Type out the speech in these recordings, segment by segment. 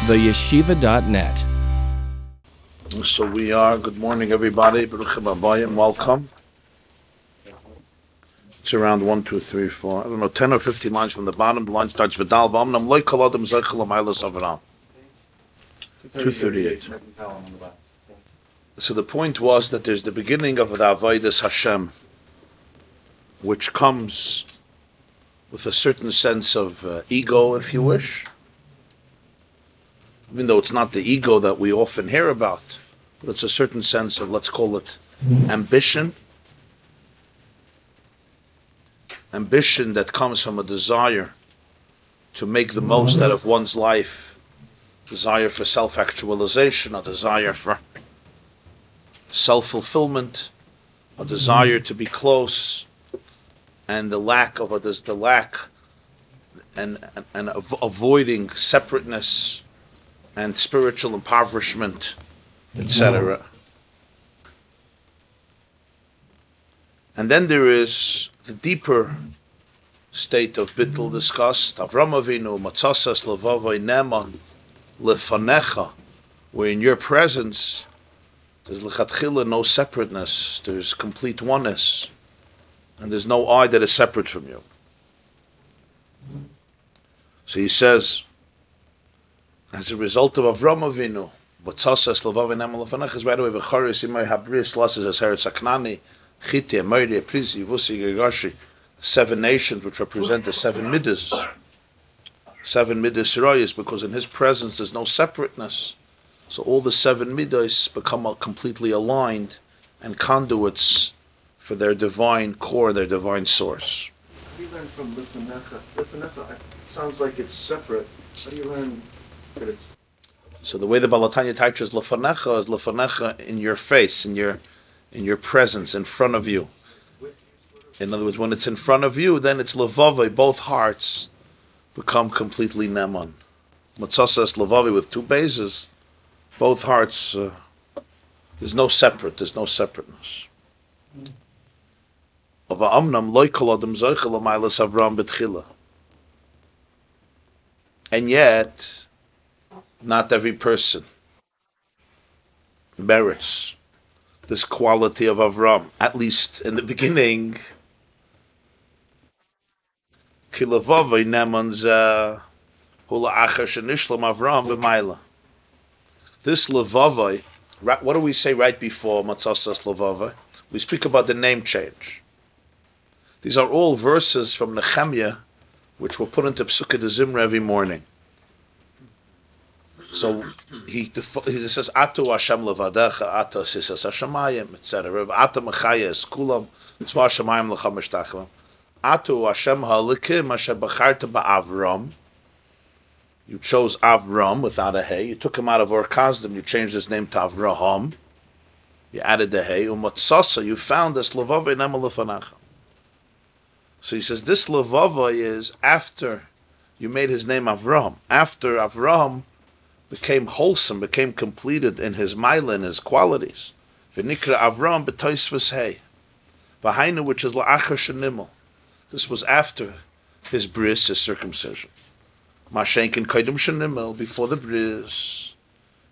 theyeshiva.net. So we are. Good morning, everybody. Baruch Rabbi, welcome. It's around 1, 2, 3, 4. I don't know, 10 or 15 lines from the bottom. The line starts with Dal V'amnam loy kol adam zeichel amaylos Avram. 238. So the point was that there's the beginning of the Avodas Hashem, which comes with a certain sense of ego, if you wish. Even though it's not the ego that we often hear about, but it's a certain sense of, let's call it, ambition. Ambition that comes from a desire to make the most out of one's life, desire for self-actualization, a desire for self-fulfillment, a desire to be close, and the lack and avoiding separateness and spiritual impoverishment, etc. And then there is the deeper state of bittul discussed, Avram Avinu, Matzasas Levavai Neman, Lefanecha, where in your presence there's lechatchila no separateness, there's complete oneness, and there's no I that is separate from you. So he says, as a result of Avram Avinu, Matzasas Levavai Neman Lefanecha is right away v'charis imay habris losses as Heretz Aknani, Chiti, Amori, Prizi, Vusi, Gagashi, 7 nations which represent the 7 midas. 7 midas Sirayas, because in his presence there's no separateness. So all the 7 midas become completely aligned and conduits for their divine core, their divine source. How do you learn from Lifanecha? Lifanecha, it sounds like it's separate. How do you learn that it's... So the way the Balatanya teaches Lifanecha is Lifanecha in your face, in your presence, in front of you. In other words, when it's in front of you, then it's levavai, both hearts become completely neman. Matzasas levavai with 2 bases, both hearts, there's no separateness. And yet, not every person merits this quality of Avram, at least in the beginning. This levavai, what do we say right before Matzasas levavai? We speak about the name change. These are all verses from Nehemiah, which were put into Psukei de Zimra every morning. So he says, Atu Hashem levadecha, Atu sisas Hashemayim, etc. Atu mechayes kulam, tzva Hashemayim lecha mishtachlim. Atu Hashem halikim asher bacharta ba'Avram. You chose Avram without a hey. You took him out of Ur Kasdim. You changed his name to Avraham. You added the hey. Umatzasa, you found this levavai nema lefanacha. So he says this levavai is after you made his name Avram. After Avram became wholesome, became completed in his maila, in his qualities. V'nikra Avram b'toisvus hey. V'hainu, which is la'achar shenimel. This was after his bris, his circumcision. Mashenkin kaidum shenimel, before the bris.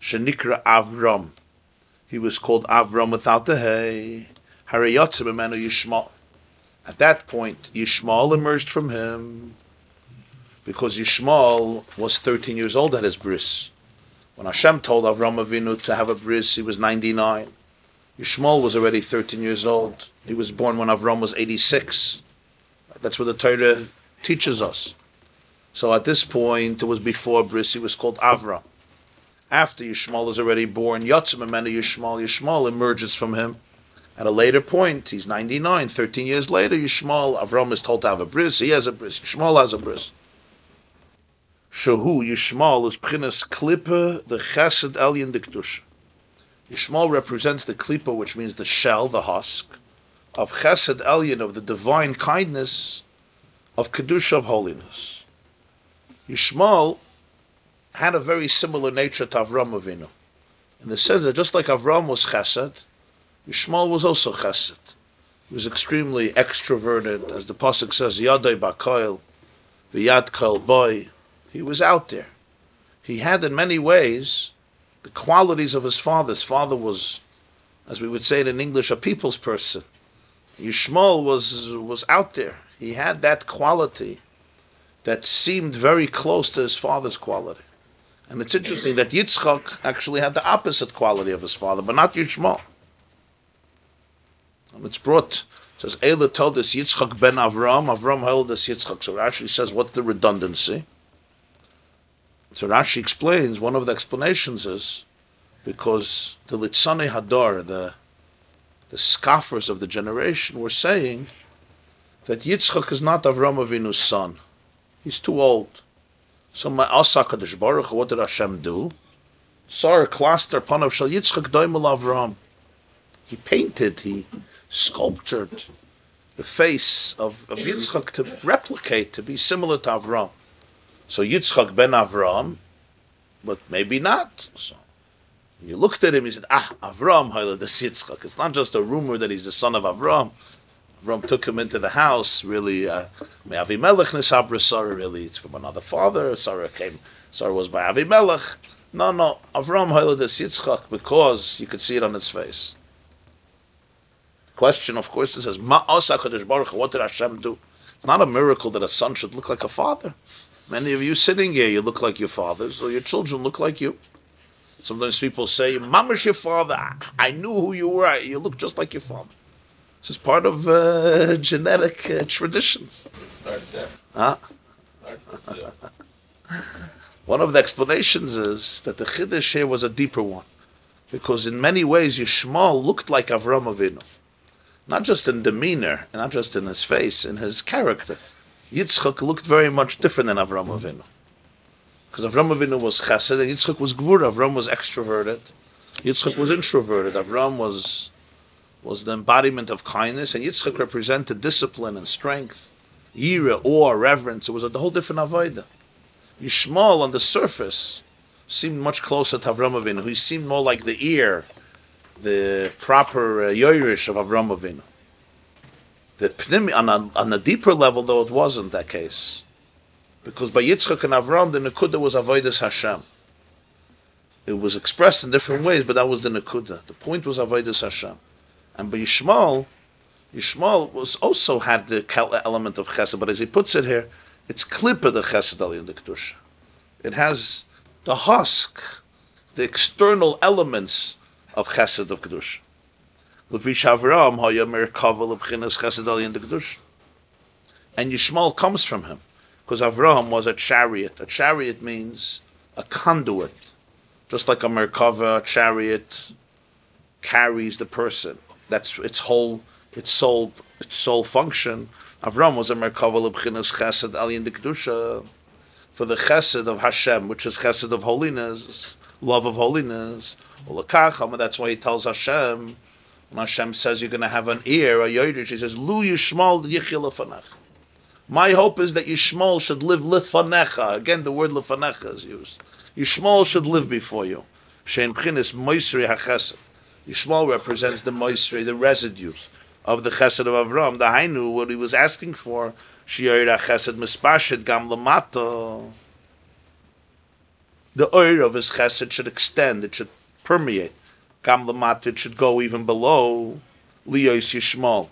Shenikra Avram. He was called Avram without the hey. Harayotze b'menu Yishmael. At that point, Yishmael emerged from him, because Yishmael was 13 years old at his bris. When Hashem told Avram Avinu to have a bris, he was 99. Yishmael was already 13 years old. He was born when Avram was 86. That's what the Torah teaches us. So at this point, it was before bris, he was called Avram. After Yishmael is already born, Yotzim Amenu Yishmael emerges from him. At a later point, he's 99, 13 years later, Avram is told to have a bris, he has a bris, Yishmael has a bris. Shehu, Yishmael, is P'chinas Klippa, the Chesed Elyon de Kedusha. Yishmael represents the Klippa, which means the shell, the husk, of Chesed Elyon, of the divine kindness, of Kedusha, of holiness. Yishmael had a very similar nature to Avram Avinu. In the sense that just like Avram was Chesed, Yishmael was also Chesed. He was extremely extroverted, as the pasuk says, Yadai Bakoil, V'yad Kol Boy. He was out there. he had in many ways the qualities of his father. His father was, as we would say it in English, a people's person. Yishmael was out there. He had that quality that seemed very close to his father's quality. And it's interesting that Yitzchak actually had the opposite quality of his father, but not Yishmael. And it's brought, it says, Eila told us Yitzchak ben Avram held us Yitzchak. So Rashi says, what's the redundancy? So Rashi explains, one of the explanations is, because the Litzanei Hadar, the scoffers of the generation, were saying that Yitzchak is not Avram Avinu's son. He's too old. So Ma'asa Kadosh Baruch Hu, what did Hashem do? Sar Klaster Panav Shal Yitzchak Doimel Avram. He painted, he sculptured the face of Yitzchak to replicate, to be similar to Avram. So Yitzchak ben Avram, but maybe not. So when you looked at him, you said, Avram Hailad Yitzchak. It's not just a rumor that he's the son of Avram. Avram took him into the house, really, Avimelech Nisabra Sarah, really, it's from another father. Sarah was by Avimelech. No, Avram Hailad Yitzchak, because you could see it on his face. Question, of course, it says, Ma'asa Kadosh Baruch Hu, what did Hashem do? It's not a miracle that a son should look like a father. Many of you sitting here, you look like your fathers, or your children look like you. Sometimes people say, Mama's your father. I knew who you were. You look just like your father. This is part of genetic traditions. Start there. One of the explanations is that the Chiddush here was a deeper one. Because in many ways, Yishmael looked like Avram Avinu. Not just in demeanor, and not just in his face, in his character. Yitzchak looked very much different than Avram Avinu. Because Avram Avinu was chesed, and Yitzchak was gvura. Avram was extroverted. Yitzchak was introverted. Avram was the embodiment of kindness, and Yitzchak represented discipline and strength, yira, awe, reverence. It was a whole different avodah. Yishmael, on the surface, seemed much closer to Avram Avinu. He seemed more like the ear, the proper yoirish of Avram Avinu. The pnimi, on a deeper level, though, it wasn't that case. Because by Yitzchak and Avram, the Nekuda was Avodas Hashem. It was expressed in different ways, but that was the Nekuda. The point was Avodas Hashem. And by Yishmael was also had the element of Chesed, but as he puts it here, it's Klippa the Chesed Al Yin the Kedusha. It has the husk, the external elements of Chesed of Kedusha. Levish Avram haya merkava lebchinas Chesed Al Yin the Kedusha. And Yishmael comes from him, because Avram was a chariot. A chariot means a conduit. Just like a merkava, a chariot carries the person. That's its sole function. Avram was a merkava lebchinas Chesed Al Yin the Kedusha, for the Chesed of Hashem, which is Chesed of holiness, love of holiness. That's why he tells Hashem, when Hashem says you're going to have an ear, a yoidish, he says, Lu Yishmael yichil lefanech. My hope is that Yishmael should live lefanecha. Again, the word lefanecha is used. Yishmael should live before you. Shein b'chinas moisri hachesed. Yishmael represents the moisri, the residues of the chesed of Avram. The Hainu, what he was asking for, shi'or hachesed mispashet gam lamato. The oir of his chesed should extend, it should permeate. Gam lamato, it should go even below liyos Yishmael.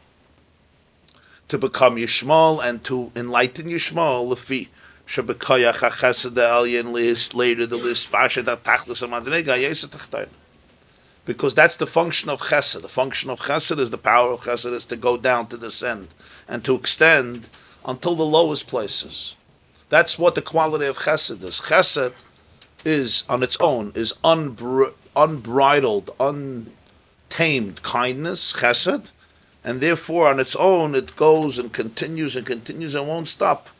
To become Yishmael and to enlighten Yishmael, lefi shebekoyach hachesed alien list later the list pashet atachlis amadnega yeset tachtain. Because that's the function of chesed. The function of chesed is the power of chesed is to go down, to descend, and to extend until the lowest places. That's what the quality of chesed is. Chesed is on its own is unbridled, untamed kindness, chesed. And therefore, on its own, it goes and continues and won't stop.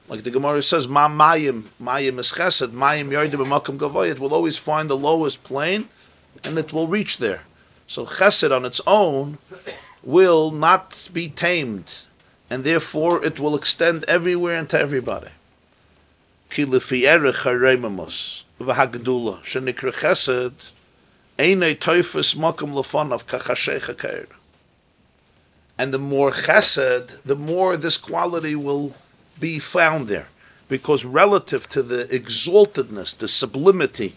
Like the Gemara says, Ma mayim is chesed, mayim yardim b'makom gavoy. It will always find the lowest plane, and it will reach there. So chesed on its own will not be tamed, and therefore it will extend everywhere and to everybody. Ki lefi erech hareimamus v'hagdula shenikra chesed einay toifus makom lefanav kachashecha kair. And the more chesed, the more this quality will be found there. because relative to the exaltedness, the sublimity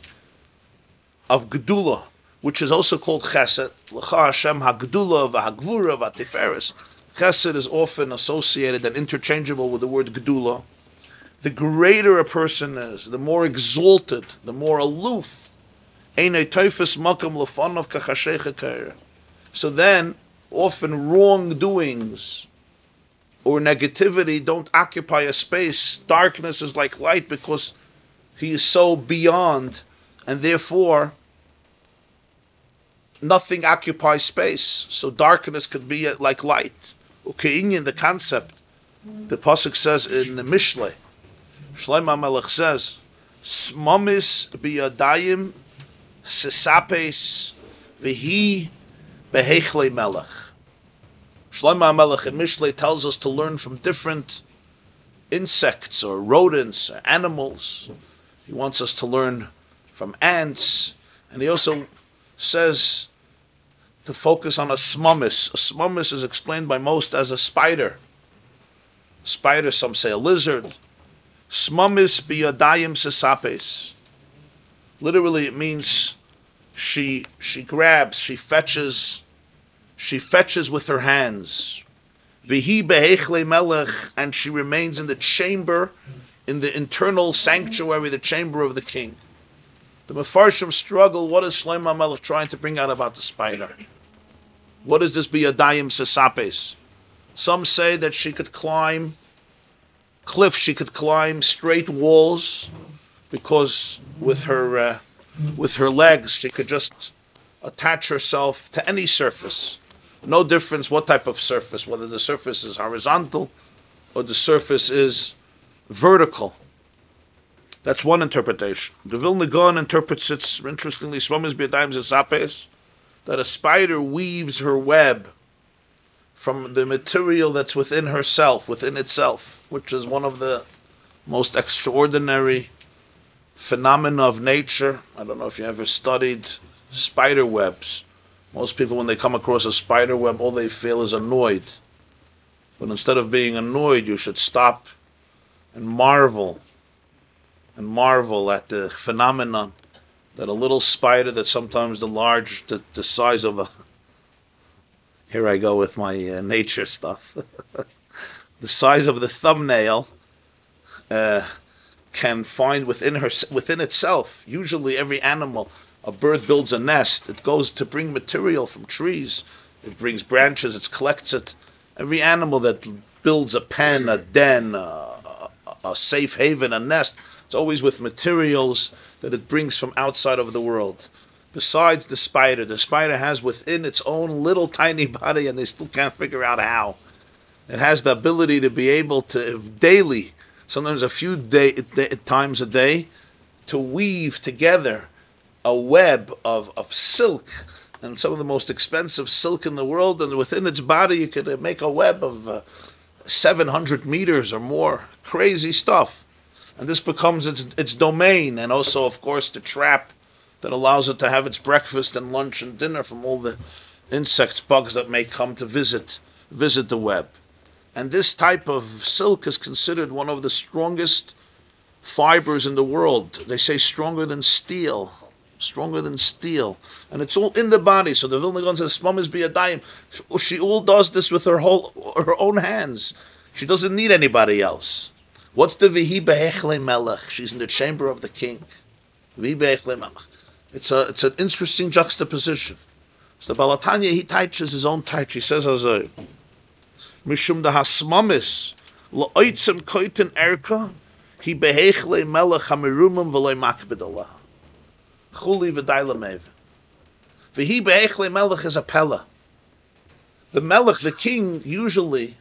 of Gedula, which is also called Chesed, L'cha Hashem HaGedula v'Hagvura v'Tiferes. Chesed is often associated and interchangeable with the word Gedula. The greater a person is, the more exalted, the more aloof. Einay Teifes Makam L'fanav Kachashei Chaim. So then, often wrongdoings or negativity don't occupy a space. Darkness is like light because he is so beyond, and therefore nothing occupies space. So darkness could be like light. Uke'inyan, the concept, the pasuk says in the Mishlei, Shlomo HaMelech says, Smamis biyadayim sesapes v'hi behechlei melech. Shlomo HaMelech in Mishlei tells us to learn from different insects or rodents or animals. He wants us to learn from ants. And he also says to focus on a smamis. A smamis is explained by most as a spider. Spider, some say a lizard. Smamis biyadayim sesapes. Literally it means she grabs, she fetches with her hands. Vihi behechlei melech, and she remains in the chamber, in the internal sanctuary, the chamber of the king. The Mefarshim struggle. What is Shlomo HaMelech trying to bring out about the spider? What is this biyadayim sesapes? Some say that she could climb cliffs, she could climb straight walls, because with her legs she could just attach herself to any surface. No difference what type of surface, whether the surface is horizontal or the surface is vertical. That's one interpretation. The Vilna Gaon interprets it, interestingly, that a spider weaves her web from the material that's within herself, within itself, which is one of the most extraordinary phenomena of nature. I don't know if you ever studied spider webs. Most people, when they come across a spider web, all they feel is annoyed. But instead of being annoyed, you should stop and marvel at the phenomenon that a little spider that's sometimes the size of a... Here I go with my nature stuff. The size of the thumbnail can find within itself. Usually every animal, a bird builds a nest. It goes to bring material from trees. It brings branches. It collects it. Every animal that builds a pen, a den, a safe haven, a nest, it's always with materials that it brings from outside of the world. Besides the spider has within its own little tiny body, and they still can't figure out how. It has the ability to be able to daily, sometimes a few times a day, to weave together a web of silk, and some of the most expensive silk in the world, and within its body you could make a web of 700 meters or more. Crazy stuff. And this becomes its domain, and also, of course, the trap that allows it to have its breakfast and lunch and dinner from all the insects, bugs that may come to visit the web. And this type of silk is considered one of the strongest fibers in the world. They say stronger than steel. And it's all in the body. So the Vilna Gaon says, Smamis biyadayim. She all does this with her own hands. She doesn't need anybody else. What's the Vihi behechlei melech? She's in the chamber of the king. Vihi behechlei melech. It's an interesting juxtaposition. So the Baal HaTanya, he teaches his own teach. He says, Mishum da hasmamis la'oitzem koiten erka hi behechlei melech hamerumim v'loi makbid Allah. Chuli v'day lamev. V'hi behechlei melech is a pella. The melech, the king, usually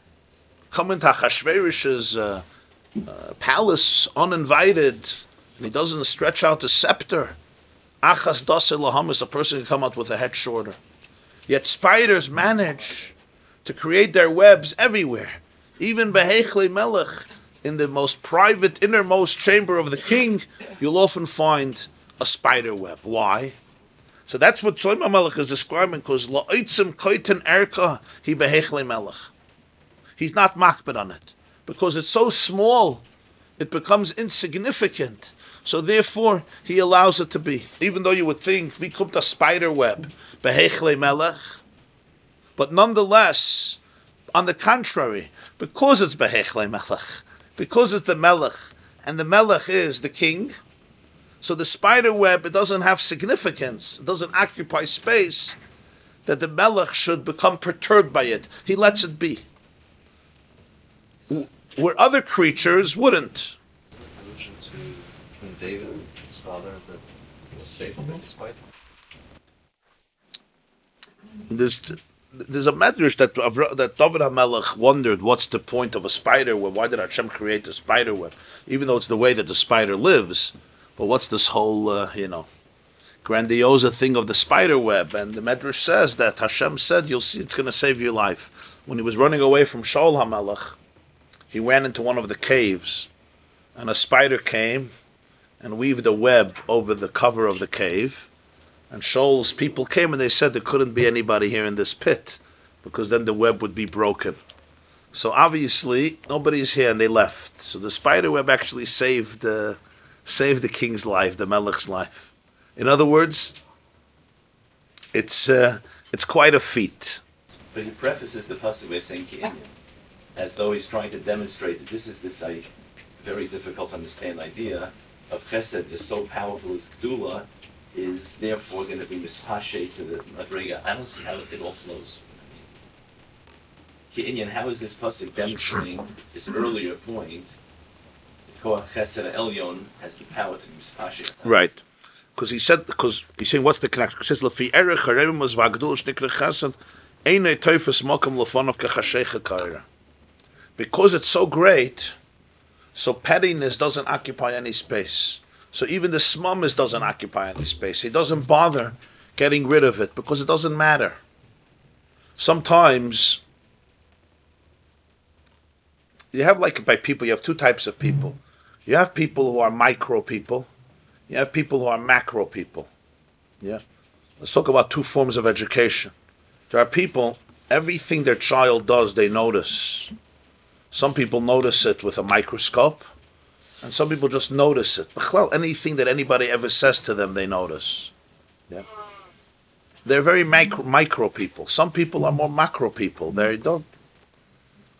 come into Achashverosh's palace uninvited, and he doesn't stretch out the scepter. Achas daseh lahamis, a person can come out with a head shorter. Yet spiders manage to create their webs everywhere. Even behechlei melech, in the most private, innermost chamber of the king, you'll often find a spider web. Why? So that's what Shlomo HaMelech is describing, because la'oitzim koiten erka hi behechlei melech. He's not makbid on it, because it's so small. it becomes insignificant. So therefore, he allows it to be. Even though you would think, we come to Spiderweb, behechle melech, but nonetheless, on the contrary, because it's behechle melech, because it's the melech, and the melech is the king, so the spiderweb, it doesn't have significance, it doesn't occupy space, that the melech should become perturbed by it. He lets it be. Where other creatures wouldn't. Allusion to when David, his father, that was saved by the spider. There's a medrash that David HaMelech wondered, what's the point of a spider web? Why did Hashem create a spider web? Even though it's the way that the spider lives, but what's this whole, grandiose thing of the spider web? And the medrash says that Hashem said, you'll see it's going to save your life. When he was running away from Shaul HaMelech, he ran into one of the caves, and a spider came and weaved a web over the cover of the cave. And Shaul's people came and they said there couldn't be anybody here in this pit, because then the web would be broken. So obviously nobody's here, and they left. So the spider web actually saved the king's life, the Melech's life. In other words, it's quite a feat. But he prefaces the pasuk by saying Ki'inyan, as though he's trying to demonstrate that this is this very difficult to understand idea of chesed is so powerful as Gdula, is therefore going to be mispashe to the madrega. I don't see how it all flows. Ki'inyan, how is this pasuk demonstrating this earlier point? The koach chesed elyon has the power to be mispashe. Right. Because he's saying, what's the connection? He says, "Lefi erech harem was vagdul shnikre chesed, einay teufes mokem lefonov kechashecha kaira." Because it's so great, so pettiness doesn't occupy any space. So even the smallness doesn't occupy any space. He doesn't bother getting rid of it because it doesn't matter. Sometimes you have, like, by people, you have two types of people. You have people who are micro people. You have people who are macro people. Yeah. Let's talk about two forms of education. There are people, everything their child does, they notice. Some people notice it with a microscope, and some people just notice it. Anything that anybody ever says to them, they notice. Yeah. They're very micro people. Some people are more macro people. They don't.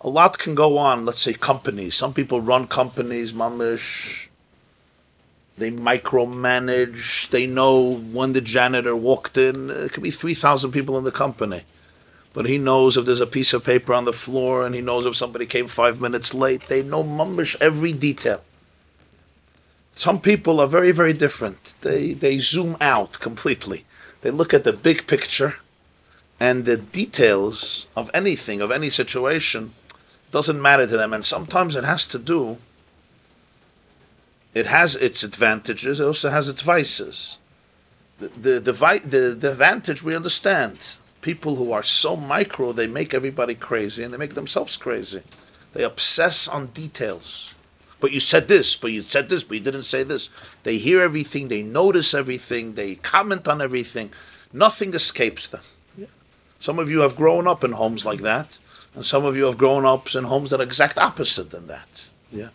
A lot can go on. Let's say companies. Some people run companies, mamish. They micromanage. They know when the janitor walked in. It could be 3,000 people in the company. But he knows if there's a piece of paper on the floor, and he knows if somebody came 5 minutes late. They know mamish every detail. Some people are very, very different. They zoom out completely. They look at the big picture, and the details of anything, of any situation, doesn't matter to them. And sometimes it has to do, it has its advantages, it also has its vices. The advantage we understand. People who are so micro, they make everybody crazy, and they make themselves crazy. They obsess on details. But you said this, but you said this, but you didn't say this. They hear everything, they notice everything, they comment on everything. Nothing escapes them. Yeah. Some of you have grown up in homes like that, and some of you have grown up in homes that are exact opposite than that. Yeah.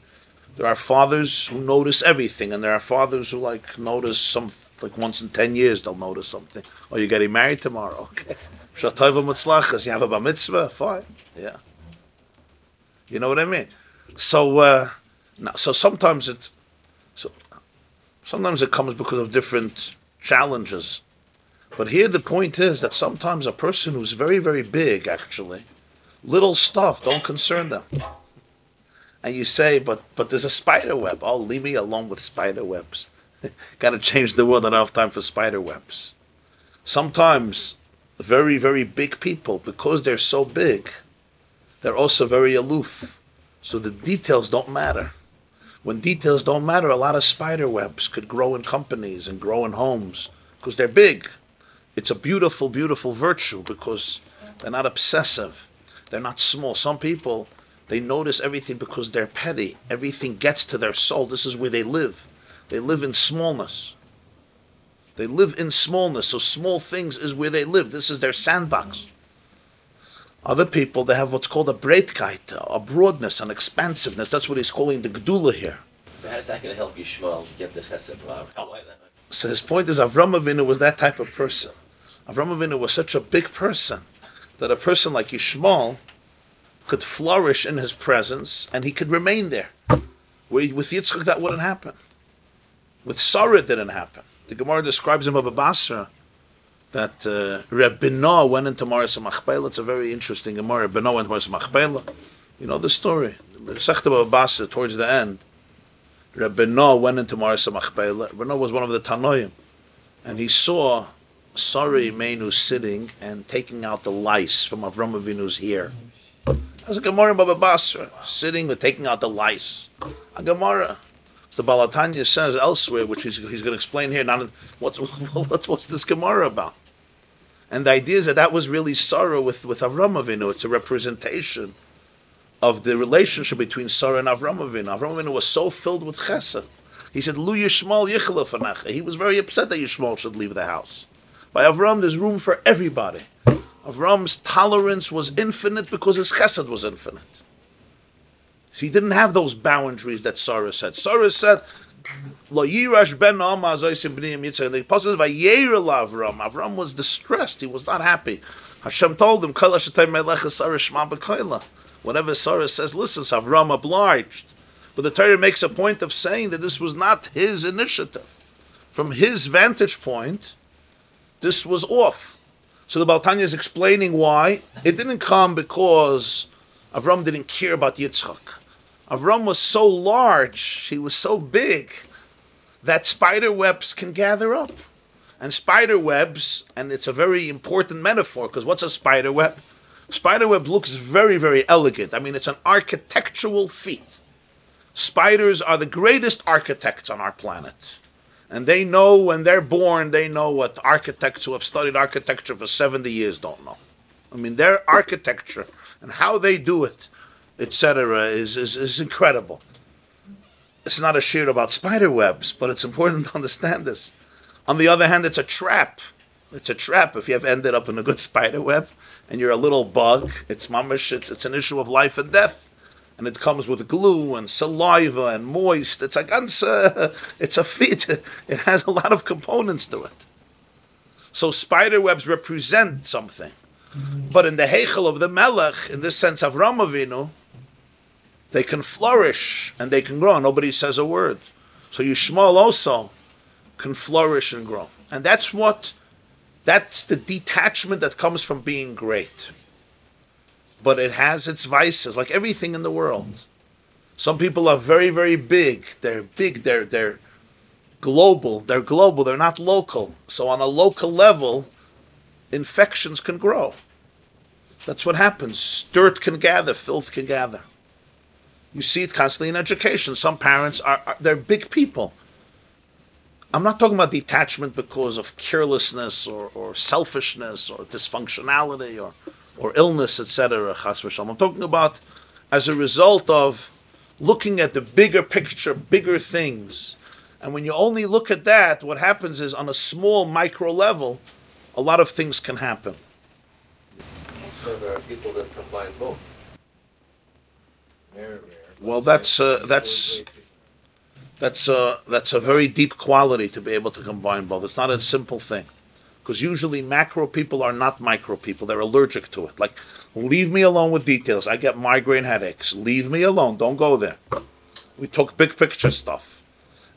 There are fathers who notice everything, and there are fathers who notice some, once in 10 years they'll notice something. Oh, you're getting married tomorrow? Okay. Shatayva mitzlachas, you have a bar mitzvah? Fine. Yeah. You know what I mean? So sometimes it comes because of different challenges. But here the point is that sometimes a person who's very, very big, actually, little stuff don't concern them. And you say, but there's a spider web. Oh, leave me alone with spider webs. Got to change the world. I don't have time for spider webs. Sometimes very, very big people, because they're so big, they're also very aloof. So the details don't matter. When details don't matter, a lot of spider webs could grow in companies and grow in homes because they're big. It's a beautiful, beautiful virtue because they're not obsessive. They're not small. Some people, they notice everything because they're petty. Everything gets to their soul. This is where they live. They live in smallness. They live in smallness. So small things is where they live. This is their sandbox. Other people, they have what's called a breitkeit, a broadness, an expansiveness. That's what he's calling the Gdula here. So how's that going to help Yishmael get the chesed from Avraham? So his point is Avram Avinu was that type of person. Avram Avinu was such a big person that a person like Yishmael could flourish in his presence and he could remain there. With Yitzchak that wouldn't happen. With Sarah it didn't happen. The Gemara describes him of a Basra that Rabbi went into Maris Machpelah. It's a very interesting Gemara. Rabbi went to Maris Machpelah. You know the story. The Sechta of Basra towards the end. Rabbi went into Maris Machpelah. Rabbi was one of the Tanoim. And he saw Sarah Imenu sitting and taking out the lice from Avram Avinu's hair. That's a Gemara Baba Basra, sitting and taking out the lice. A Gemara. So the Balatanya says elsewhere, which he's going to explain here, what's this Gemara about? And the idea is that was really Sarah with Avram Avinu. It's a representation of the relationship between Sarah and Avram Avinu. Avram Avinu was so filled with chesed. He said, Lu Yishmael Yichla Fanacha. He was very upset that Yishmael should leave the house. By Avram, there's room for everybody. Avram's tolerance was infinite because his chesed was infinite. So he didn't have those boundaries that Sarah said. Sarah said, Lo yirash ben Amma azoysim b'niyim Yitzchak. The apostle says, Vayera Avram. Avram was distressed. He was not happy. Hashem told him, Kol asher tayim melecha Sarah shma b'koila. Whatever Sarah says, listen, so Avram obliged. But the Torah makes a point of saying that this was not his initiative. From his vantage point, this was off. So the Baal Tanya is explaining why. It didn't come because Avram didn't care about Yitzchak. Avram was so large, he was so big, that spider webs can gather up. And spider webs, and it's a very important metaphor, because what's a spider web? Spider web looks very, very elegant. I mean, it's an architectural feat. Spiders are the greatest architects on our planet. And they know, when they're born, they know what architects who have studied architecture for 70 years don't know. I mean, their architecture and how they do it, etc., is incredible. It's not a shir about spider webs, but it's important to understand this. On the other hand, it's a trap. It's a trap if you have ended up in a good spider web and you're a little bug. It's mamish, it's an issue of life and death. And it comes with glue and saliva and moist. It's like, it's a feat. It has a lot of components to it. So spider webs represent something. But in the Heichel of the Melech, in this sense of Avram Avinu, they can flourish and they can grow. Nobody says a word. So Yishmael also can flourish and grow. And that's the detachment that comes from being great. But it has its vices, like everything in the world. Some people are very, very big. They're big, they're global. They're global, they're not local. So on a local level, infections can grow. That's what happens. Dirt can gather, filth can gather. You see it constantly in education. Some parents they're big people. I'm not talking about detachment because of carelessness or selfishness or dysfunctionality or illness, etc. I'm talking about as a result of looking at the bigger picture, bigger things. And when you only look at that, what happens is on a small micro level, a lot of things can happen. So there are people that combine both. Well, that's a very deep quality to be able to combine both. It's not a simple thing. Because usually macro people are not micro people. They're allergic to it. Like, leave me alone with details. I get migraine headaches. Leave me alone. Don't go there. We talk big picture stuff.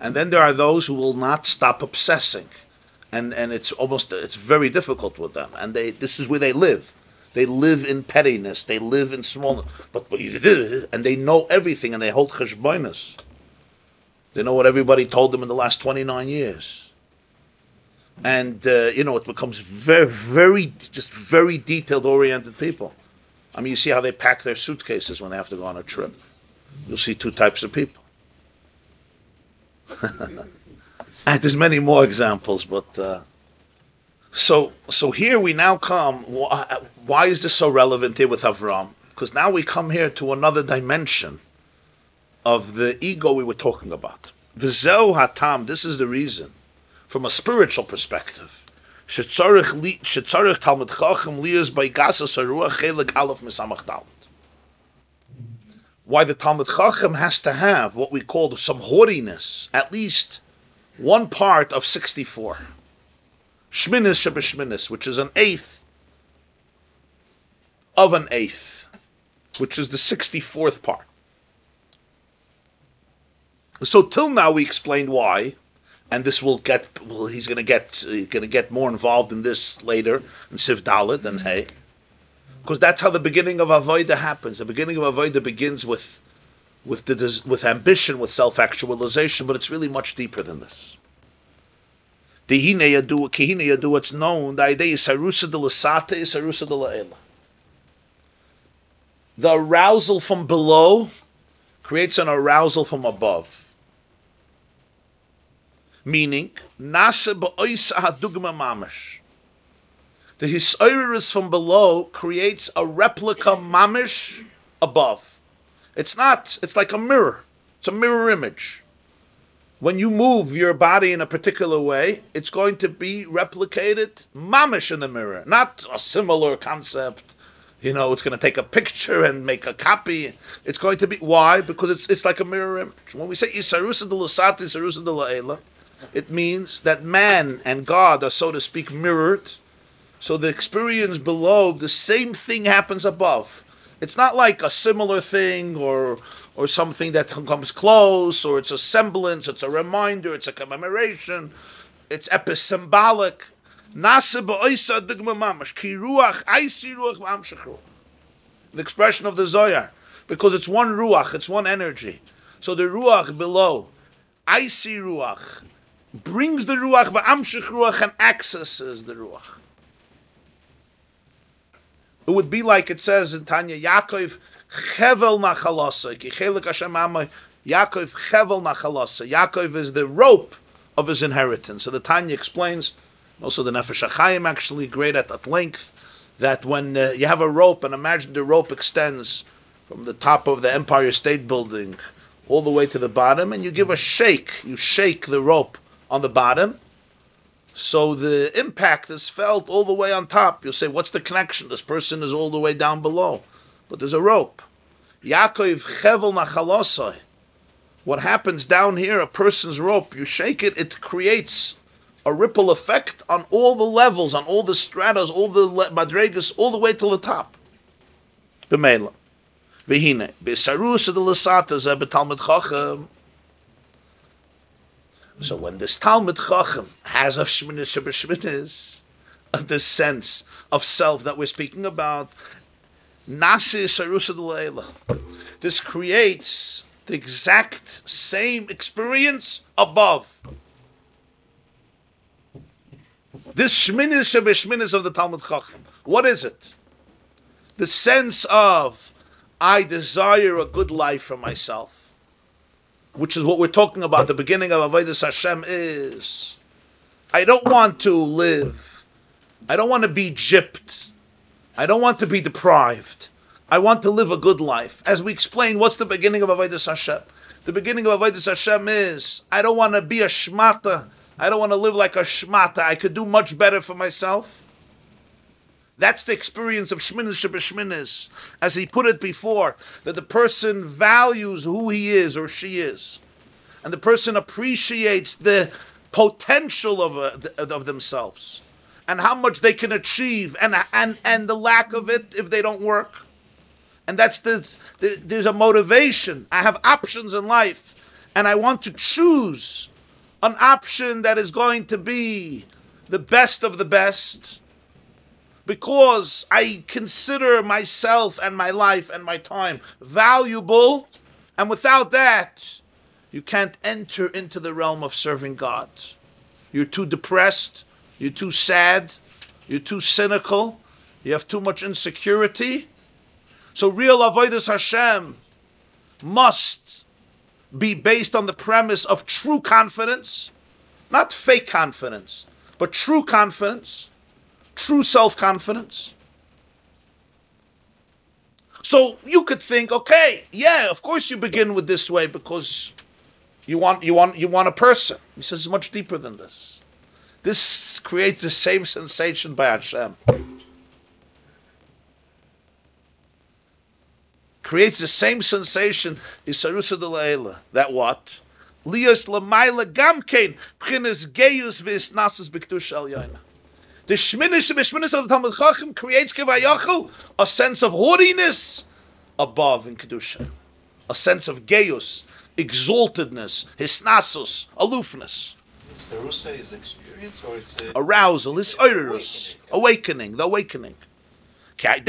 And then there are those who will not stop obsessing. And it's very difficult with them. And this is where they live. They live in pettiness. They live in smallness. And they know everything and they hold cheshbonos. They know what everybody told them in the last 29 years. And, it becomes very, very detailed-oriented people. I mean, you see how they pack their suitcases when they have to go on a trip. You'll see two types of people. And there's many more examples, but... So here we now come... Why is this so relevant here with Avram? Because now we come here to another dimension of the ego we were talking about. V'zeu hatam, this is the reason. From a spiritual perspective, shetzarich Talmid Chacham liyas by gasas haruach chelik aleph misamach dalet. why the Talmud Chacham has to have what we call some haughtiness, at least one part of 64. Shminis shebeshminis, which is an eighth of an eighth, which is the 64th part. So till now we explained why, and this will get. Well, he's going to get more involved in this later in Siv Dalet and Hey, because that's how the beginning of Avodah happens. The beginning of Avodah begins with ambition, with self-actualization, but it's really much deeper than this. It's known the idea is harusa de l'sata is harusa de la'ela. The arousal from below creates an arousal from above. Meaning, nase ba'oisa hadugma mamish. The hisoirus from below creates a replica mamish above. It's like a mirror. It's a mirror image. When you move your body in a particular way, it's going to be replicated mamish in the mirror. Not a similar concept. It's going to take a picture and make a copy. It's going to be, why? Because it's like a mirror image. When we say isarusa de l'sata, isarusa de la'ela, it means that man and God are, so to speak, mirrored. So the experience below, the same thing happens above. It's not like a similar thing or something that comes close, or it's a semblance, it's a reminder, it's a commemoration, it's episymbolic. The expression of the Zohar, because it's one ruach, it's one energy. So the ruach below, icy ruach, brings the ruach, v'amshich ruach, and accesses the ruach. It would be like it says in Tanya, Yaakov chevel nachalasa, ki chelik Hashem amay, Yaakov chevel nachalasa. Yaakov is the rope of his inheritance. So the Tanya explains, also the Nefesh Chaim actually great at length, that when you have a rope, and imagine the rope extends from the top of the Empire State Building all the way to the bottom, and you give a shake, you shake the rope on the bottom, so the impact is felt all the way on top. You'll say, what's the connection? This person is all the way down below. But there's a rope. Yaakov chevel nachalosai. What happens down here, a person's rope, you shake it, it creates a ripple effect on all the levels, on all the stratas, all the madregas, all the way to the top. B'meila. V'hine. B'sarusa de l'sata zeh b'talmud chacham. So when this Talmud Chacham has a shminis shebeshminis, this sense of self that we're speaking about, nasi sarusa d'leila, this creates the exact same experience above. This shminis shebeshminis of the Talmud Chacham, what is it? The sense of, I desire a good life for myself, which is what we're talking about. The beginning of Avodas Hashem is, I don't want to live, I don't want to be gypped, I don't want to be deprived, I want to live a good life. As we explained, what's the beginning of Avodas Hashem? The beginning of Avodas Hashem is, I don't want to be a shmata, I don't want to live like a shmata, I could do much better for myself. That's the experience of Shminis Shebeshminis. As he put it before, that the person values who he is or she is. And the person appreciates the potential of themselves. And how much they can achieve. And the lack of it if they don't work. And that's there's a motivation. I have options in life. And I want to choose an option that is going to be the best of the best, because I consider myself and my life and my time valuable, and without that, you can't enter into the realm of serving God. You're too depressed, you're too sad, you're too cynical, you have too much insecurity. So real Avodas Hashem must be based on the premise of true confidence, not fake confidence, but true confidence, true self-confidence. So you could think, okay, yeah, of course you begin with this way because you want a person. He says it's much deeper than this. This creates the same sensation by Hashem. creates the same sensation, is Sarusa de Laela. That what? Lios Lamaila Gamkein, Pchines Geius Vis Nasas Biktush Al Yaina. The Shminish of the Talmud Chacham creates Kevayachal, a sense of haughtiness above in Kedusha. A sense of Geius, exaltedness, Hisnasus, aloofness. Is the Rusa is experience or it's arousal, is oirus, awakening, the awakening. When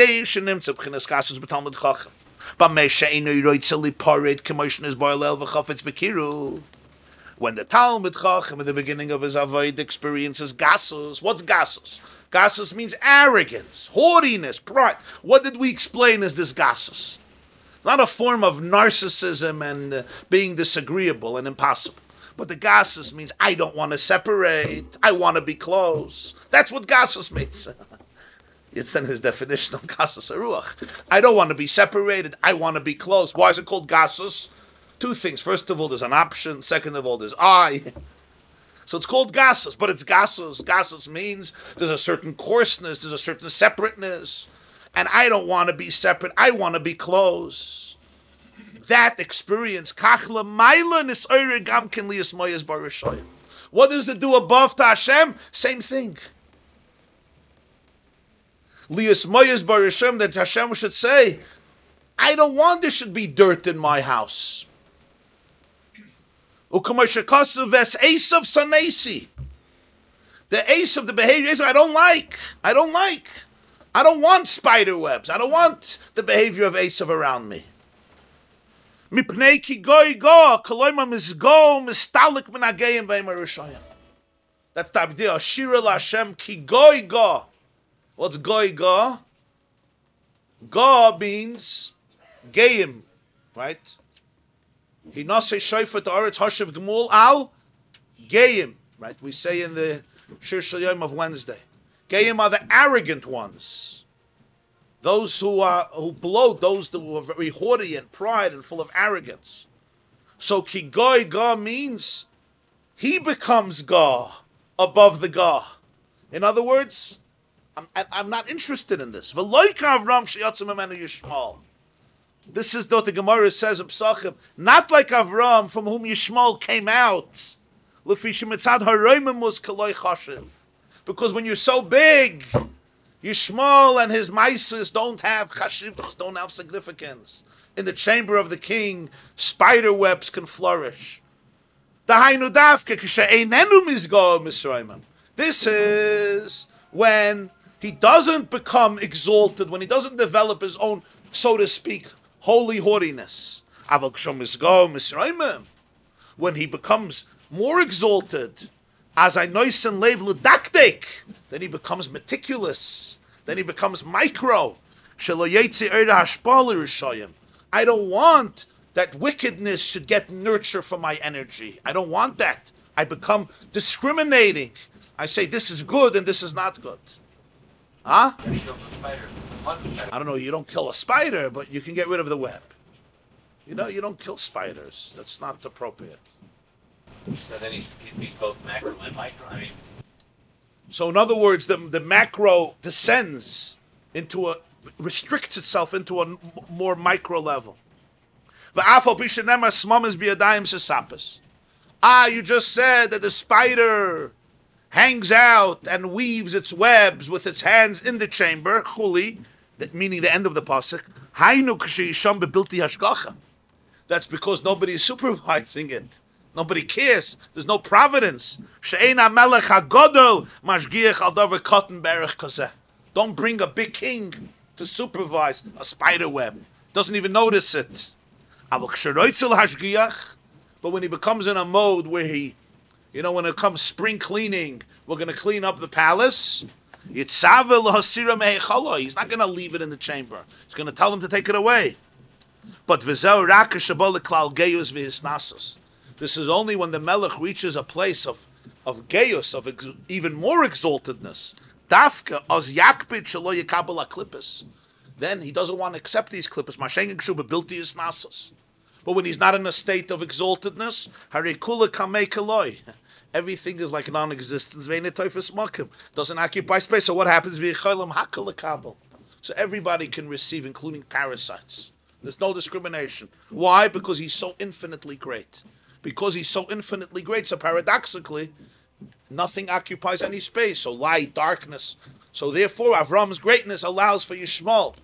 the Talmud Chacham in the beginning of his avoid experiences gasus, what's gasus? Gasus means arrogance, haughtiness, pride. What did we explain as this gasus? It's not a form of narcissism and being disagreeable and impossible. But the gasus means I don't want to separate, I want to be close. That's what gasus means. It's in his definition of gasus haruach. I don't want to be separated, I want to be close. Why is it called gasus? Two things. First of all, there's an option. Second of all, there's I. So it's called gasus, but it's gasus. Gasus means there's a certain coarseness, there's a certain separateness. And I don't want to be separate, I want to be close. That experience, what does it do above to Hashem? Same thing. Liyas Moyes Bar Hashem, that Hashem should say, I don't want there should be dirt in my house. The ace of the behavior I don't like. I don't want spider webs. I don't want the behavior of Esav around me. That's the idea. Shira Hashem ki goy go. What's goy go? Go means geim, right? He not say shofar to Aretz Hashiv Gemul al geim, right? We say in the Shir Shal Yom of Wednesday. Geim are the arrogant ones. Those who bloat, those who are very haughty and pride and full of arrogance. So ki goy ga means he becomes ga above the ga. In other words, I'm not interested in this. This is what the Gemara says in Psachim. Not like Avram, from whom Yishmael came out. Because when you're so big, Yishmael and his Maisis don't have chashivos, don't have significance. In the chamber of the king, spider webs can flourish. This is when he doesn't become exalted, when he doesn't develop his own, so to speak, holy haughtiness. When he becomes more exalted, as I noisen lev ledaktek, then he becomes meticulous, then he becomes micro. I don't want that wickedness should get nurture from my energy. I don't want that. I become discriminating. I say this is good and this is not good. Huh? And he kills the spider. I don't know, you don't kill a spider, but you can get rid of the web. You know, you don't kill spiders. That's not appropriate. So then he's both macro and micro. I mean, so in other words, the macro descends into restricts itself into a more micro level. You just said that the spider hangs out and weaves its webs with its hands in the chamber, chuli, meaning the end of the pasuk. That's because nobody is supervising it. Nobody cares. There's no providence. Don't bring a big king to supervise a spider web. Doesn't even notice it. But when he becomes in a mode where he, when it comes spring cleaning, we're going to clean up the palace. He's not going to leave it in the chamber. He's going to tell him to take it away. But this is only when the Melech reaches a place of geus, of even more exaltedness. Then he doesn't want to accept these klippos. But when he's not in a state of exaltedness, everything is like non-existence. Doesn't occupy space. So what happens? So everybody can receive, including parasites. There's no discrimination. Why? Because he's so infinitely great. Because he's so infinitely great, so paradoxically, nothing occupies any space. So light, darkness. So therefore, Avram's greatness allows for Yishmael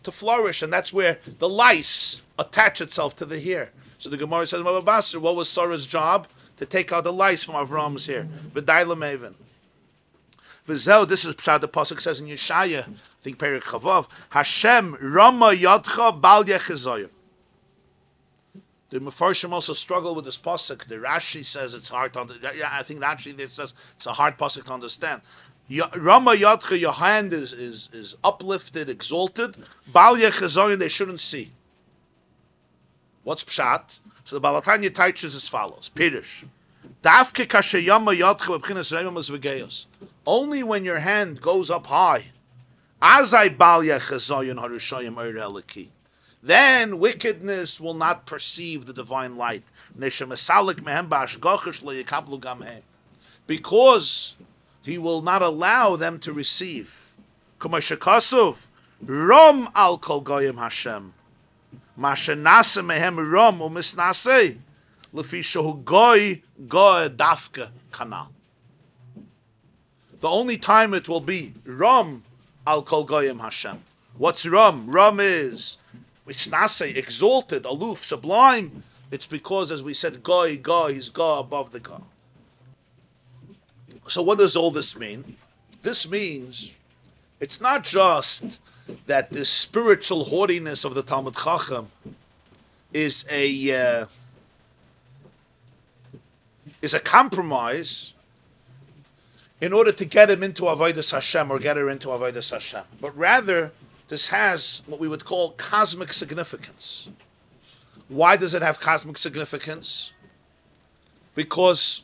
to flourish, and that's where the lice attach itself to the hair. So the Gemara says, what was Sarah's job? To take out the lice from Avram's hair. V'dai l'meven. V'zeh, this is Pshat, the Pasuk says in Yeshaya, I think Perek Chavav, Hashem Rama Yadcha Bal Yechizoyim. The Mefarshim also struggle with this pasuk. The Rashi says it's hard to understand. Yeah, I think Rashi says it's a hard pasuk to understand. Rama Yadcha, your hand is uplifted, exalted. Bal Yechizoyim, they shouldn't see. What's Pshat? So the Balatanya teaches as follows. Pirush. Davke kashayama yadcha b'chinas reimamas v'geyos. Only when your hand goes up high, azai bal yechizoyin harushayim oir eliki. Then wickedness will not perceive the divine light. Because he will not allow them to receive. Rom al kol goyim Hashem. Mashenase mehem rom umisnase. Lefi shehu goy goy dafka kana. The only time it will be rom al kol goyim Hashem. What's rom? Rom is Misnase, exalted, aloof, sublime. It's because, as we said, Goy, he's Goy above the Goy. So what does all this mean? This means it's not just that this spiritual haughtiness of the Talmud Chacham is a compromise in order to get him into Avodas Hashem or get her into Avodas Hashem. But rather, this has what we would call cosmic significance. Why does it have cosmic significance? Because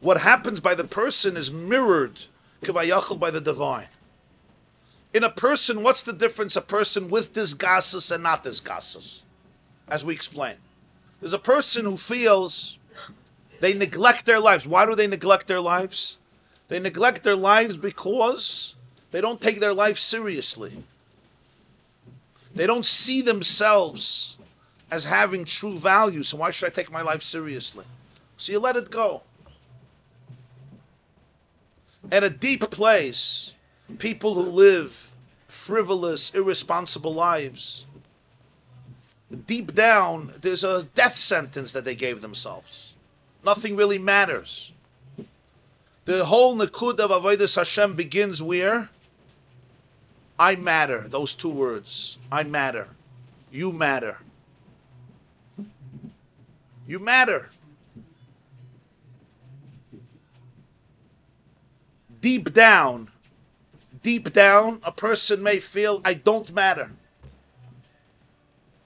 what happens by the person is mirrored kivayachal by the divine. In a person, what's the difference? A person with disgasus and not disgasus, as we explained. There's a person who feels they neglect their lives. Why do they neglect their lives? They neglect their lives because they don't take their life seriously. They don't see themselves as having true value. So why should I take my life seriously? So you let it go. At a deep place, people who live frivolous, irresponsible lives, deep down, there's a death sentence that they gave themselves. Nothing really matters. The whole Nikud of Avodas Hashem begins where? I matter, those two words. I matter. You matter. You matter. Deep down, a person may feel, I don't matter.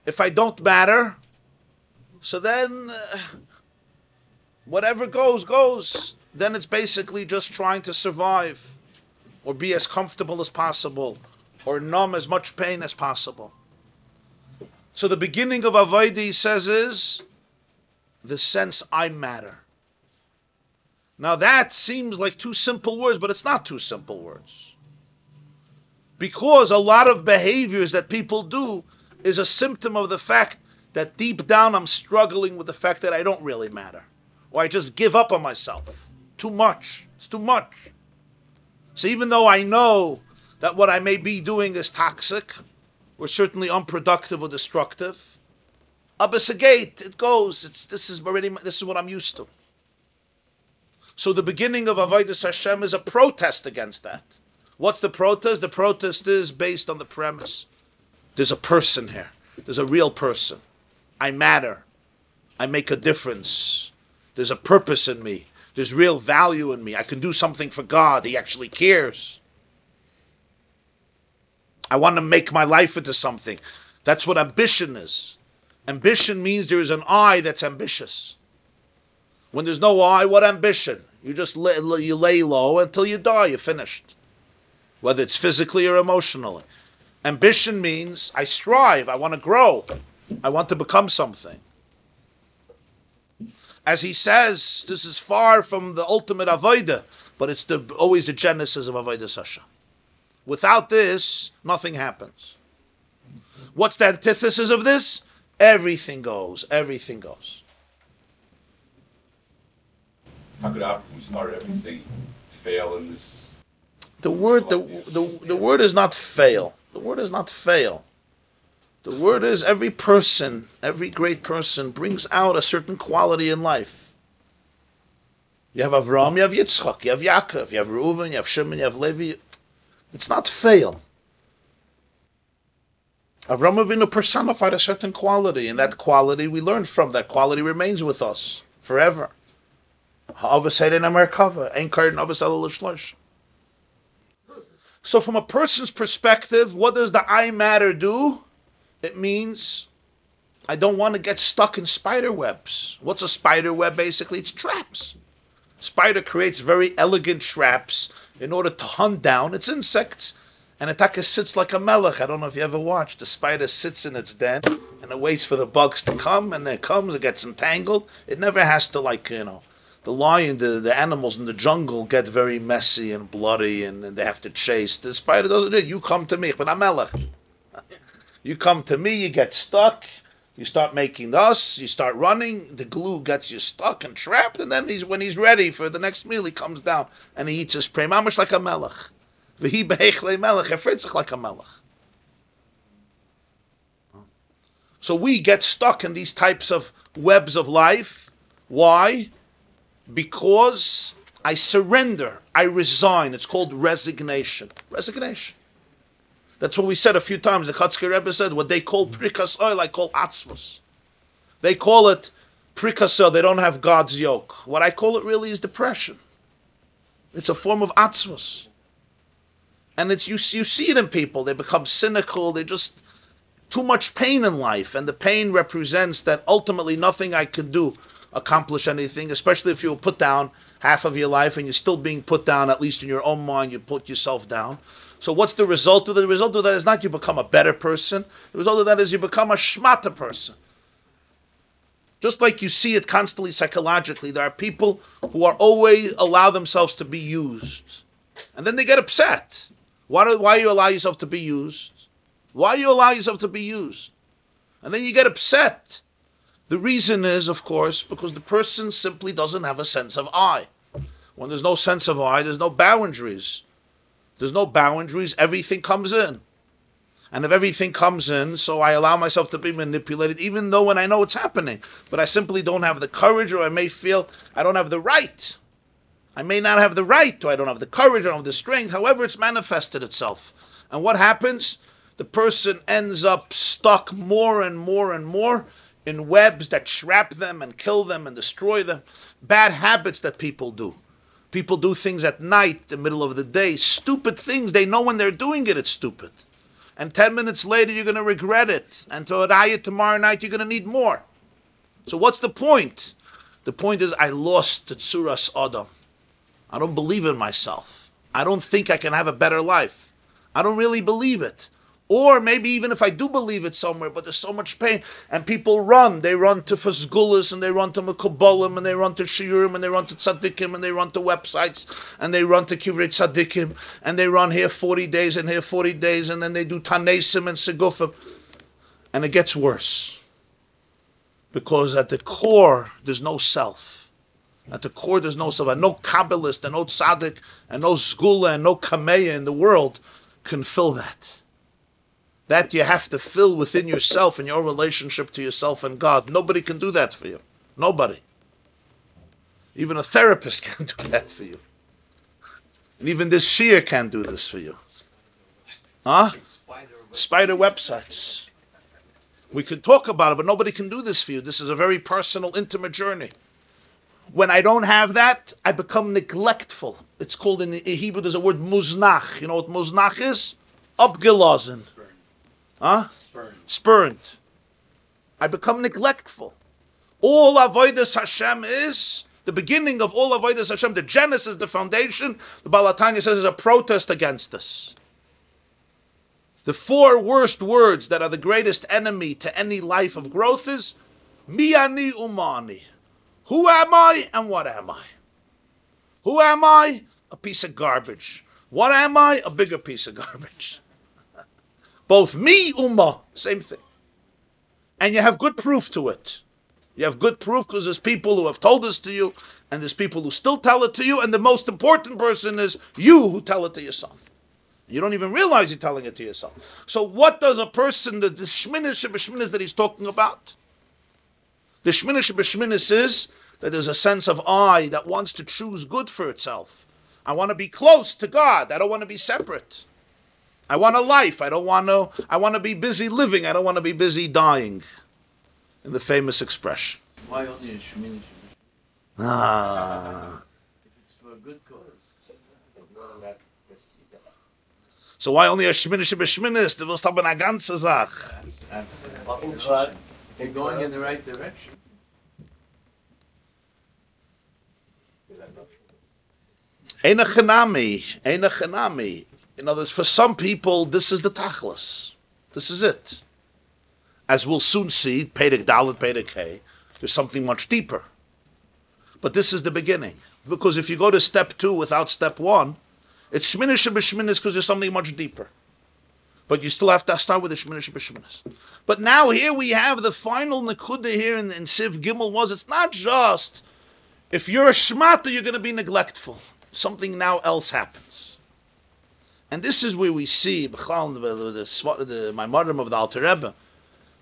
If I don't matter, so then whatever goes. Then it's basically just trying to survive or be as comfortable as possible or numb as much pain as possible. So the beginning of Avodah, he says, is the sense I matter. Now that seems like two simple words, but it's not two simple words. Because a lot of behaviors that people do is a symptom of the fact that deep down I'm struggling with the fact that I don't really matter. Or I just give up on myself. Too much. It's too much. So even though I know that what I may be doing is toxic, or certainly unproductive or destructive, abasagate, it goes. This is what I'm used to. So the beginning of Avodas Hashem is a protest against that. What's the protest? The protest is based on the premise. There's a person here. There's a real person. I matter. I make a difference. There's a purpose in me. There's real value in me. I can do something for God. He actually cares. I want to make my life into something. That's what ambition is. Ambition means there is an I that's ambitious. When there's no I, what ambition? You just lay low until you die. You're finished. Whether it's physically or emotionally. Ambition means I strive. I want to grow. I want to become something. As he says, this is far from the ultimate avodah, but it's always the genesis of avodas Hashem. Without this, nothing happens. What's the antithesis of this? Everything goes. Everything goes. How could who started everything fail in this? The word is not fail. The word is not fail. The word is every person, every great person brings out a certain quality in life. You have Avram, you have Yitzchak, you have Yaakov, you have Reuven, you have Shimon, you have Levi. It's not fail. Avram Avinu personified a certain quality, and that quality we learned from. That quality remains with us forever. So from a person's perspective, what does the I matter do? It means I don't want to get stuck in spider webs. What's a spider web basically? It's traps. Spider creates very elegant traps in order to hunt down its insects. And Ataka sits like a melech. I don't know if you ever watched. The spider sits in its den and it waits for the bugs to come, and then it comes, it gets entangled. It never has to, like, the lion, the animals in the jungle get very messy and bloody and they have to chase. The spider doesn't do it. You come to me, but I'm melech. You come to me, you get stuck, you start making dust, you start running, the glue gets you stuck and trapped, and then when he's ready for the next meal, he comes down and he eats his prey. Mamash like a melech. V'hi be'echle melech, efritzich like a melech. So we get stuck in these types of webs of life. Why? Because I surrender, I resign. It's called resignation. Resignation. That's what we said a few times. The Chatzker Rebbe said what they call prikas oil, I call atzvos. They call it prikas oil. They don't have God's yoke. What I call it really is depression. It's a form of atzvos. And it's you see it in people. They become cynical. They just too much pain in life. And the pain represents that ultimately nothing I can do accomplish anything, especially if you will put down half of your life and you're still being put down, at least in your own mind, you put yourself down. So what's the result of that? The result of that is not you become a better person. The result of that is you become a shmata person. Just like you see it constantly psychologically, there are people who are always allow themselves to be used. And then they get upset. Why you allow yourself to be used? Why you allow yourself to be used? And then you get upset. The reason is, of course, because the person simply doesn't have a sense of I. When there's no sense of I, there's no boundaries. There's no boundaries, everything comes in. And if everything comes in, so I allow myself to be manipulated, even though when I know it's happening. But I simply don't have the courage, or I may feel I don't have the right. I may not have the right, or I don't have the courage, or I don't have the strength. However, it's manifested itself. And what happens? The person ends up stuck more and more and more in webs that trap them and kill them and destroy them. Bad habits that people do. People do things at night, the middle of the day, stupid things. They know when they're doing it, it's stupid. And 10 minutes later, you're going to regret it. And to Adar tomorrow night, you're going to need more. So what's the point? The point is, I lost Tzuras Adam. I don't believe in myself. I don't think I can have a better life. I don't really believe it. Or maybe even if I do believe it somewhere, but there's so much pain, and people run. They run to Fasgulas, and they run to Mekubalim, and they run to Shiurim, and they run to Tzaddikim, and they run to websites, and they run to Kivrei Tzaddikim, and they run here 40 days, and here 40 days, and then they do Tanesim and Segufim. And it gets worse. Because at the core, there's no self. At the core, there's no self. And no Kabbalist, and no Tzaddik, and no Zgula, and no Kameya in the world can fill that. That you have to fill within yourself and your relationship to yourself and God. Nobody can do that for you. Nobody. Even a therapist can't do that for you. And even this shiur can't do this for you. Huh? Spider websites. We could talk about it, but nobody can do this for you. This is a very personal, intimate journey. When I don't have that, I become neglectful. It's called in Hebrew, there's a word muznach. You know what muznach is? Abgelazen. Huh? Spurned. I become neglectful. All avodas Hashem is, the beginning of all avodas Hashem, the genesis, the foundation, the Baal HaTanya says is a protest against this. The four worst words that are the greatest enemy to any life of growth is, Mi ani umani. Who am I and what am I? Who am I? A piece of garbage. What am I? A bigger piece of garbage. Both me, Ummah, same thing. And you have good proof to it. You have good proof because there's people who have told this to you, and there's people who still tell it to you, and the most important person is you who tell it to yourself. You don't even realize you're telling it to yourself. So what does a person, the shminis shebeshminis that he's talking about? The shminis shebeshminis is that there's a sense of I that wants to choose good for itself. I want to be close to God. I don't want to be separate. I want a life. I want to be busy living. I don't want to be busy dying. In the famous expression. Why only a shmini? Ah. If it's for a good cause. So why only a shminish b'shminis? Du willst haben eine ganze Sache. You're going in the right direction. Eina chenami. In other words, for some people, this is the tachlis. This is it. As we'll soon see, Perek Dalet, Perek Hey, there's something much deeper. But this is the beginning. Because if you go to step 2 without step 1, it's shminish b'shminis because there's something much deeper. But you still have to start with the shminish b'shminis. But now here we have the final nekuda here in Siv Gimel was, it's not just, if you're a shmata, you're going to be neglectful. Something now else happens. And this is where we see, the Maamer of the Alter Rebbe,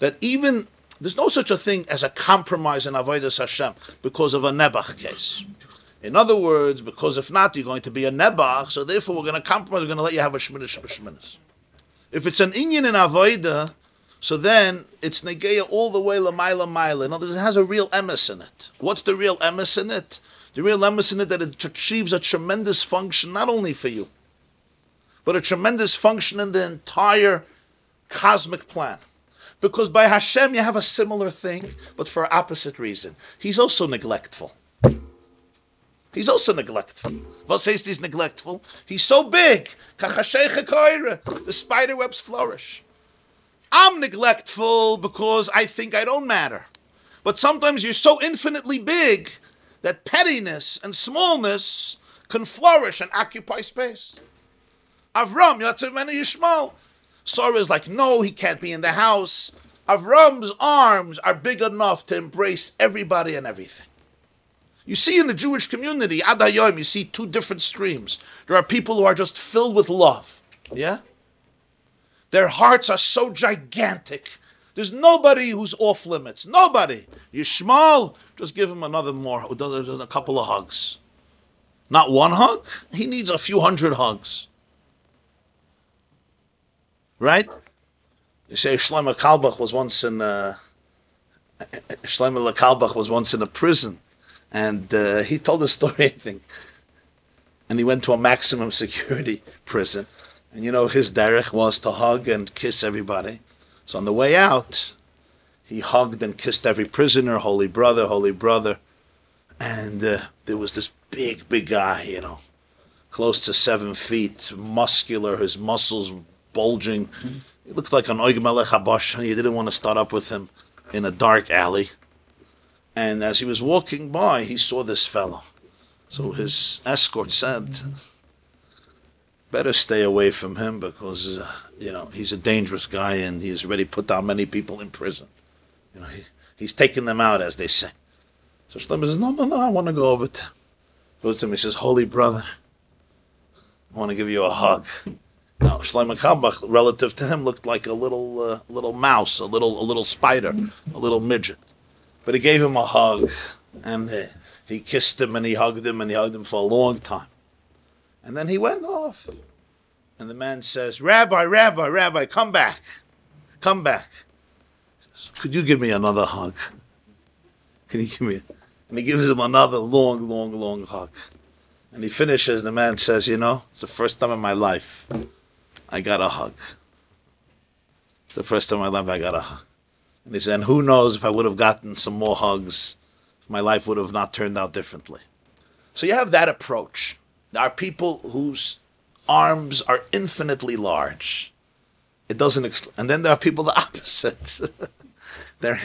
that even, there's no such a thing as a compromise in Avodas Hashem because of a Nebach case. In other words, because if not, you're going to be a Nebach, so therefore we're going to compromise, we're going to let you have a Shminish b'Shminis. If it's an Inyan in Avodah, so then it's Negeya all the way L'mayla. In other words, it has a real emes in it. What's the real emes in it? The real emes in it that it achieves a tremendous function, not only for you, but a tremendous function in the entire cosmic plan. Because by Hashem you have a similar thing, but for an opposite reason. He's also neglectful. What says he's neglectful? He's so big. The spiderwebs flourish. I'm neglectful because I think I don't matter. But sometimes you're so infinitely big that pettiness and smallness can flourish and occupy space. Avram, Yatzimenu Yishmael. Sarah is like, no, he can't be in the house. Avram's arms are big enough to embrace everybody and everything. You see in the Jewish community, Adar, you see two different streams. There are people who are just filled with love. Yeah? Their hearts are so gigantic. There's nobody who's off limits. Nobody. Yishmael, just give him a couple of hugs. Not one hug. He needs a few hundred hugs. Right? You say Shlomo Kalbach was once in a prison, and he told a story, I think. And he went to a maximum security prison, and his derech was to hug and kiss everybody. So on the way out, he hugged and kissed every prisoner, holy brother, and there was this big guy, close to 7 feet, muscular, his muscles bulging. He looked like an Oig Melech Habash. You didn't want to start up with him in a dark alley. And as he was walking by, he saw this fellow. So his escort said, better stay away from him because, he's a dangerous guy and he's already put down many people in prison. He's taking them out, as they say. So Shlomo says, no, I want to go over to him. Goes to him, he says, holy brother, I want to give you a hug. Now, Shlomo Kalbach, relative to him, looked like a little mouse, a little spider, a little midget. But he gave him a hug, and he kissed him, and he hugged him for a long time. And then he went off. And the man says, Rabbi, come back. He says, could you give me another hug? Can you give me? And he gives him another long hug. And he finishes, and the man says, it's the first time in my life I got a hug. It's the first time in my life I got a hug. And he said, and who knows if I would have gotten some more hugs, if my life would have not turned out differently. So you have that approach. There are people whose arms are infinitely large. It doesn't, and then there are people the opposite. Their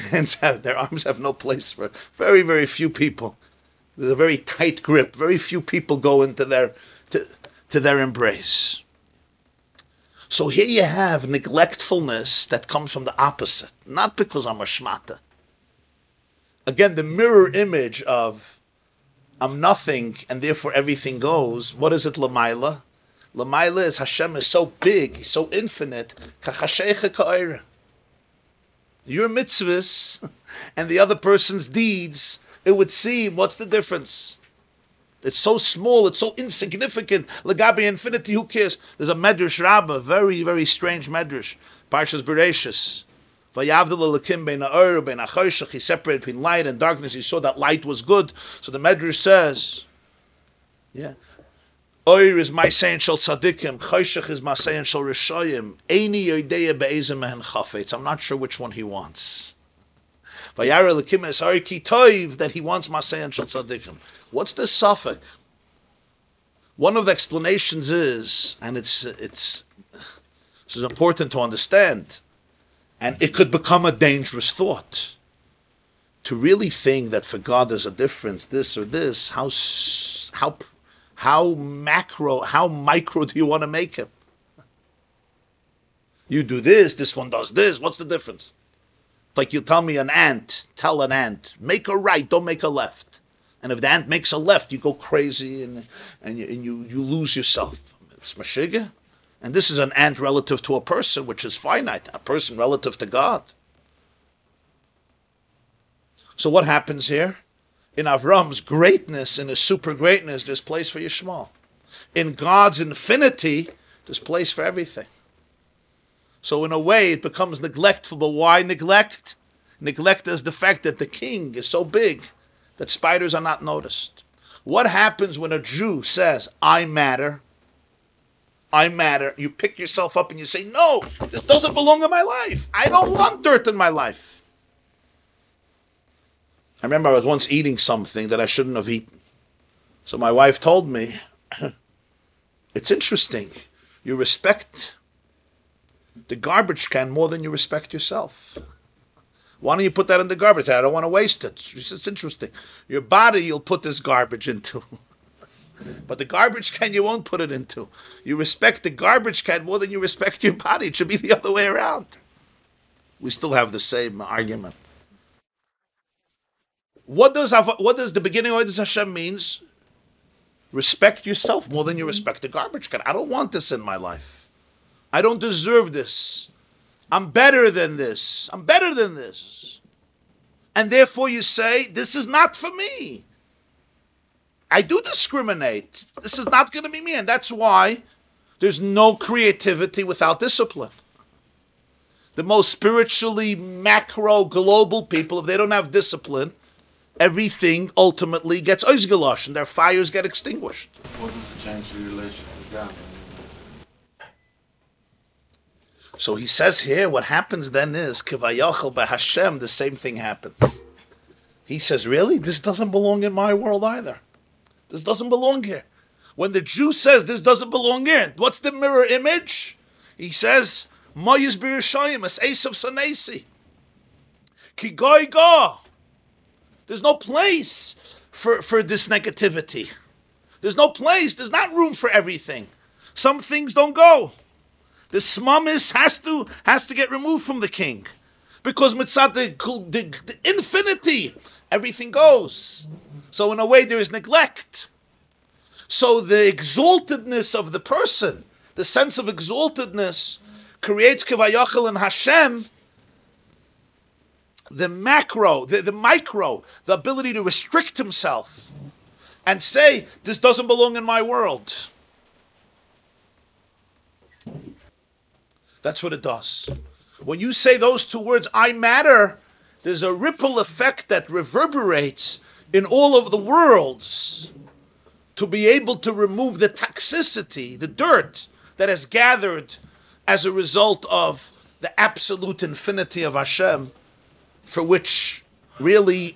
arms have no place for it. Very, very few people. There's a very tight grip. Very few people go into their embrace. So here you have neglectfulness that comes from the opposite, not because I'm a shmata. Again, the mirror image of I'm nothing and therefore everything goes. What is it, Lamaila? Lamaila is Hashem is so big, he's so infinite. Your mitzvahs and the other person's deeds, it would seem, what's the difference? It's so small, it's so insignificant. Legabi infinity, who cares? There's a medrash rabbah, very, very strange medrash. Parshas Bereshis. He separated between light and darkness. He saw that light was good. So the medrash says, yeah, Oir is my saying shall tzadikim, choshech is my saying shall rishayim. Eini yodeya be'ezem mehen chafetz. I'm not sure which one he wants. Vayara lekim es hariki toiv, that he wants my saying shall tzadikim. What's the suffix? One of the explanations is, and this is important to understand, and it could become a dangerous thought, to really think that for God there's a difference, this or this. How macro, how micro do you want to make him? You do this one does this. What's the difference? Like you tell me tell an ant, make a right, don't make a left. And if the ant makes a left, you go crazy and you lose yourself. It's mashiga. And this is an ant relative to a person, which is finite. A person relative to God. So what happens here? In Avram's greatness, in his super greatness, there's place for Yishmael. In God's infinity, there's place for everything. So in a way, it becomes neglectful. But why neglect? Neglect is the fact that the king is so big that spiders are not noticed. What happens when a Jew says, I matter? I matter. You pick yourself up and you say, no, this doesn't belong in my life. I don't want dirt in my life. I remember I was once eating something that I shouldn't have eaten. So my wife told me, it's interesting. You respect the garbage can more than you respect yourself. Why don't you put that in the garbage? I don't want to waste it. She said, it's interesting. Your body you'll put this garbage into. But the garbage can you won't put it into. You respect the garbage can more than you respect your body. It should be the other way around. We still have the same argument. What does the beginning of Hashem means? Respect yourself more than you respect the garbage can. I don't want this in my life. I don't deserve this. I'm better than this. I'm better than this. And therefore you say, this is not for me. I do discriminate. This is not going to be me. And that's why there's no creativity without discipline. The most spiritually macro global people, if they don't have discipline, everything ultimately gets oizgelosh and their fires get extinguished. What does it change the relation to God? So he says here, what happens then is, Kivayachal b'Hashem, the same thing happens. He says, really? This doesn't belong in my world either. This doesn't belong here. When the Jew says this doesn't belong here, what's the mirror image? He says, Moyes b'Yerushalayim, es Esav Sanesi. Ki goy go. There's no place for this negativity. There's no place, there's not room for everything. Some things don't go. The smamis has to get removed from the king. Because mitzad the infinity, everything goes. So in a way there is neglect. So the exaltedness of the person, the sense of exaltedness, creates kivayachal in Hashem, the macro, the micro, the ability to restrict himself and say, this doesn't belong in my world. That's what it does. When you say those two words, I matter, there's a ripple effect that reverberates in all of the worlds to be able to remove the toxicity, the dirt that has gathered as a result of the absolute infinity of Hashem, for which really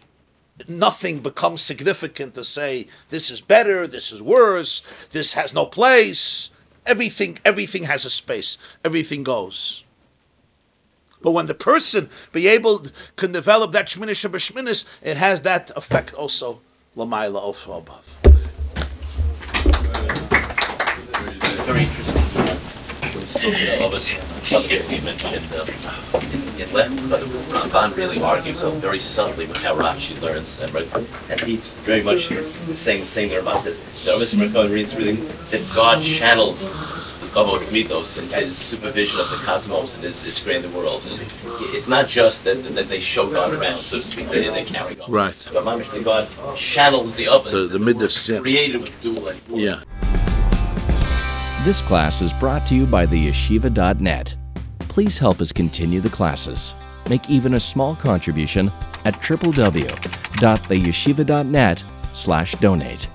nothing becomes significant to say, this is better, this is worse, this has no place. Everything has a space. Everything goes. But when the person can develop that shminish b'shminis, it has that effect also. L'mayla also above. Very interesting. of us we mentioned in left, but Ramban really argues very subtly with how Rashi learns, and he very much is saying the same thing. Ramban says that Mr. reads really that God channels Avos Mitos in his supervision of the cosmos and is creating the world. And it's not just that they show God around, so to speak, they carry God. Right. But Mamish, God channels the oven, the midas, yeah. created with Dula. Yeah. This class is brought to you by theyeshiva.net. Please help us continue the classes. Make even a small contribution at www.theyeshiva.net/donate.